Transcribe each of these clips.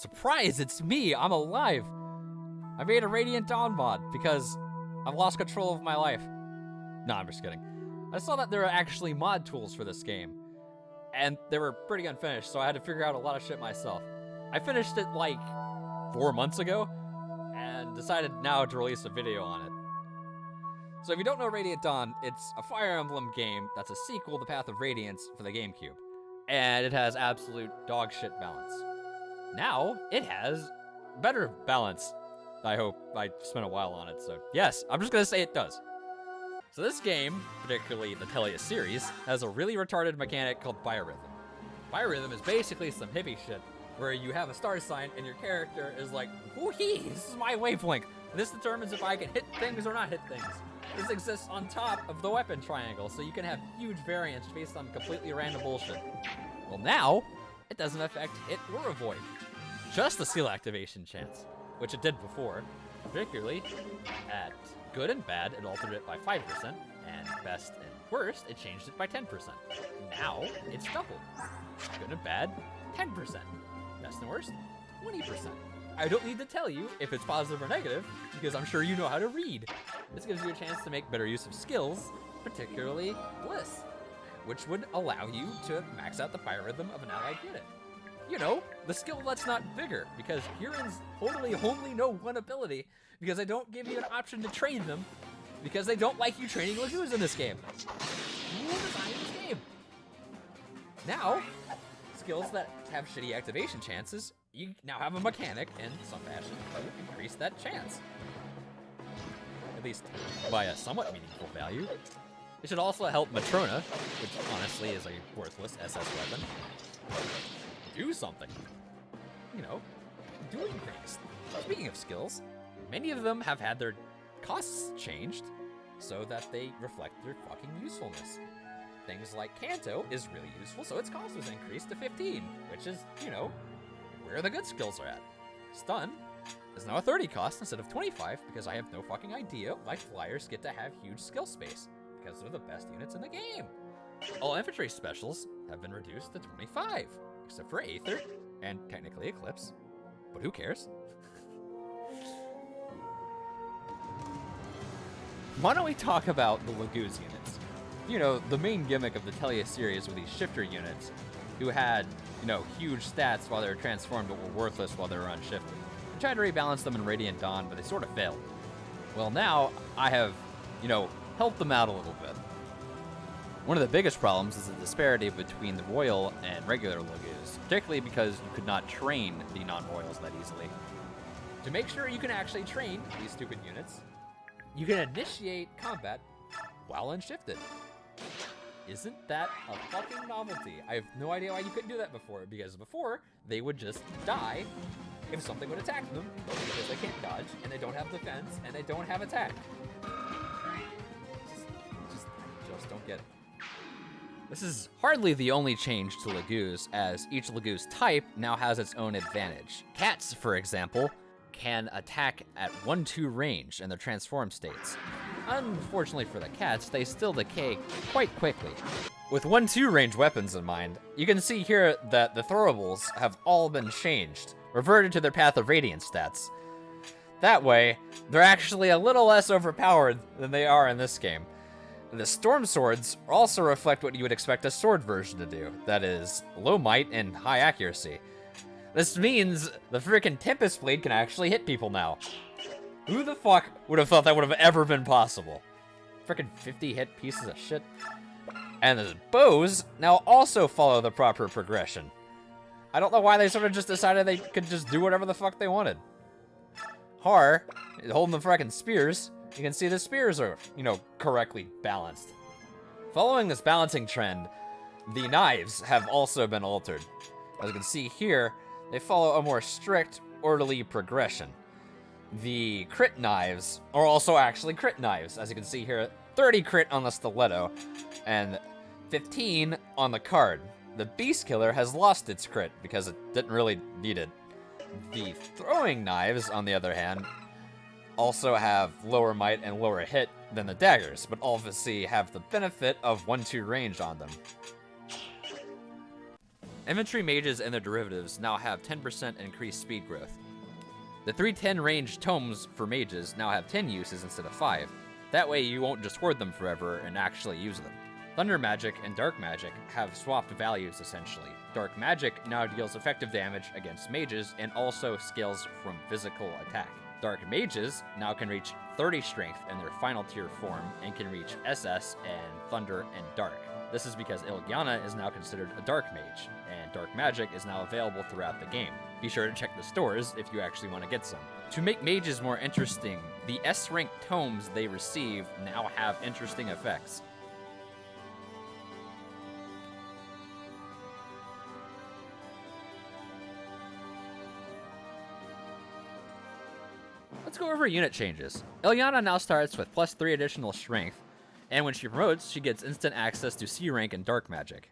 Surprise, it's me! I'm alive! I made a Radiant Dawn mod because I've lost control of my life. No, I'm just kidding. I saw that there are actually mod tools for this game, and they were pretty unfinished, so I had to figure out a lot of shit myself. I finished it like 4 months ago, and decided now to release a video on it. So if you don't know Radiant Dawn, it's a Fire Emblem game that's a sequel to Path of Radiance for the GameCube. And it has absolute dog shit balance. Now, it has better balance. I hope. I spent a while on it, so yes, I'm just gonna say it does. So this game, particularly the Telia series, has a really retarded mechanic called biorhythm. Biorhythm is basically some hippie shit, where you have a star sign and your character is like, whoo-hee, this is my wavelength. This determines if I can hit things or not hit things. This exists on top of the weapon triangle, so you can have huge variance based on completely random bullshit. Well now, it doesn't affect hit or avoid. Just the seal activation chance, which it did before. Particularly at good and bad, it altered it by 5%, and best and worst, it changed it by 10%. Now, it's doubled. Good and bad, 10%. Best and worst, 20%. I don't need to tell you if it's positive or negative, because I'm sure you know how to read. This gives you a chance to make better use of skills, particularly Bliss, which would allow you to max out the biorhythm of an allied unit. You know, the skill that's not bigger, because Hurons totally only know one ability, because they don't give you an option to train them, because they don't like you training Lagoons in this game. Who designed this game? Now, skills that have shitty activation chances, you now have a mechanic in some fashion to increase that chance. At least by a somewhat meaningful value. It should also help Matrona, which honestly is a worthless SS weapon, do something. You know, doing things. Speaking of skills, many of them have had their costs changed so that they reflect their fucking usefulness. Things like Kanto is really useful, so its cost was increased to 15, which is, you know, where the good skills are at. Stun is now a 30 cost instead of 25 because I have no fucking idea why flyers get to have huge skill space, because they're the best units in the game. All infantry specials have been reduced to 25, except for Aether and technically Eclipse, but who cares? Why don't we talk about the Lagoons units? You know, the main gimmick of the Telia series were these shifter units who had, you know, huge stats while they were transformed but were worthless while they were unshifted. I tried to rebalance them in Radiant Dawn, but they sort of failed. Well, now I have, you know, helped them out a little bit. One of the biggest problems is the disparity between the Royal and regular Lagoons, particularly because you could not train the non-Royals that easily. To make sure you can actually train these stupid units, you can initiate combat while unshifted. Isn't that a fucking novelty? I have no idea why you couldn't do that before, because before, they would just die if something would attack them, because they can't dodge, and they don't have defense, and they don't have attack. Just don't get it. This is hardly the only change to Lagoons, as each Lagoons type now has its own advantage. Cats, for example, can attack at 1-2 range in their transform states. Unfortunately for the cats, they still decay quite quickly. With 1-2 range weapons in mind, you can see here that the throwables have all been changed, reverted to their Path of Radiance stats. That way, they're actually a little less overpowered than they are in this game. The Storm Swords also reflect what you would expect a sword version to do, that is, low might and high accuracy. This means the freaking Tempest Blade can actually hit people now. Who the fuck would have thought that would have ever been possible? Freaking 50 hit pieces of shit. And the bows now also follow the proper progression. I don't know why they sort of just decided they could just do whatever the fuck they wanted. Har, holding the freaking spears, you can see the spears are, you know, correctly balanced. Following this balancing trend, the knives have also been altered. As you can see here, they follow a more strict, orderly progression. The crit knives are also actually crit knives. As you can see here, 30 crit on the stiletto, and 15 on the card. The Beast Killer has lost its crit because it didn't really need it. The throwing knives, on the other hand, also have lower might and lower hit than the daggers, but obviously have the benefit of 1-2 range on them. Infantry mages and their derivatives now have 10% increased speed growth. The 310 range tomes for mages now have 10 uses instead of 5. That way you won't just hoard them forever and actually use them. Thunder magic and dark magic have swapped values essentially. Dark magic now deals effective damage against mages and also scales from physical attack. Dark mages now can reach 30 strength in their final tier form and can reach SS and Thunder and Dark. This is because Ilyana is now considered a dark mage, and dark magic is now available throughout the game. Be sure to check the stores if you actually want to get some. To make mages more interesting, the S-rank tomes they receive now have interesting effects. Let's go over unit changes. Ilyana now starts with +3 additional strength, and when she promotes, she gets instant access to C rank and dark magic.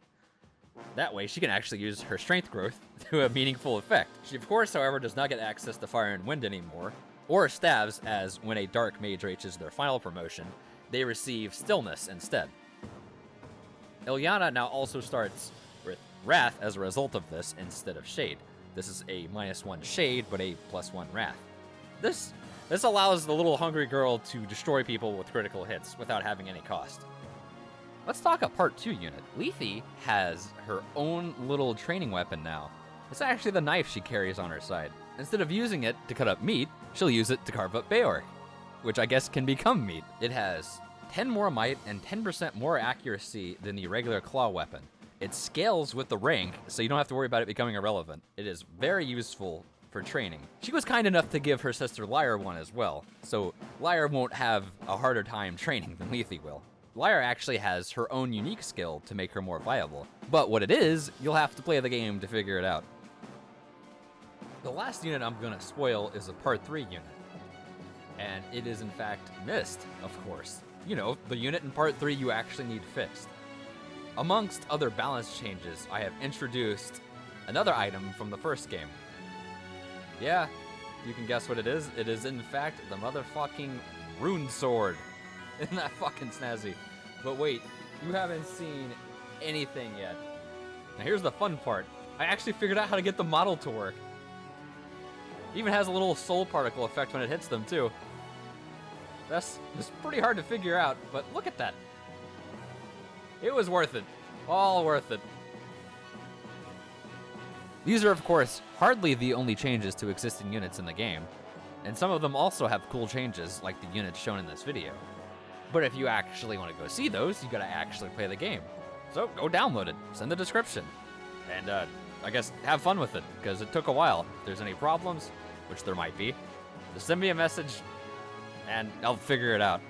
That way, she can actually use her strength growth to a meaningful effect. She, of course, however, does not get access to fire and wind anymore, or staves, as when a dark mage reaches their final promotion, they receive stillness instead. Ilyana now also starts with wrath as a result of this instead of shade. This is a -1 shade, but a +1 wrath. This allows the little hungry girl to destroy people with critical hits without having any cost. Let's talk a part 2 unit. Leafy has her own little training weapon now. It's actually the knife she carries on her side. Instead of using it to cut up meat, she'll use it to carve up Beork, which I guess can become meat. It has 10 more might and 10% more accuracy than the regular claw weapon. It scales with the rank, so you don't have to worry about it becoming irrelevant. It is very useful for training. She was kind enough to give her sister Lyre one as well, so Lyre won't have a harder time training than Leafy will. Lyre actually has her own unique skill to make her more viable, but what it is, you'll have to play the game to figure it out. The last unit I'm gonna spoil is a part 3 unit, and it is in fact Mist, of course. You know, the unit in part 3 you actually need fixed. Amongst other balance changes, I have introduced another item from the first game. Yeah, you can guess what it is. It is in fact the motherfucking Rune Sword. Isn't that fucking snazzy? But wait, you haven't seen anything yet. Now here's the fun part. I actually figured out how to get the model to work. It even has a little soul particle effect when it hits them too. That's pretty hard to figure out, but look at that. It was worth it. All worth it. These are, of course, hardly the only changes to existing units in the game, and some of them also have cool changes, like the units shown in this video. But if you actually want to go see those, you gotta actually play the game. So go download it, it's in the description, and I guess have fun with it, because it took a while. If there's any problems, which there might be, just send me a message, and I'll figure it out.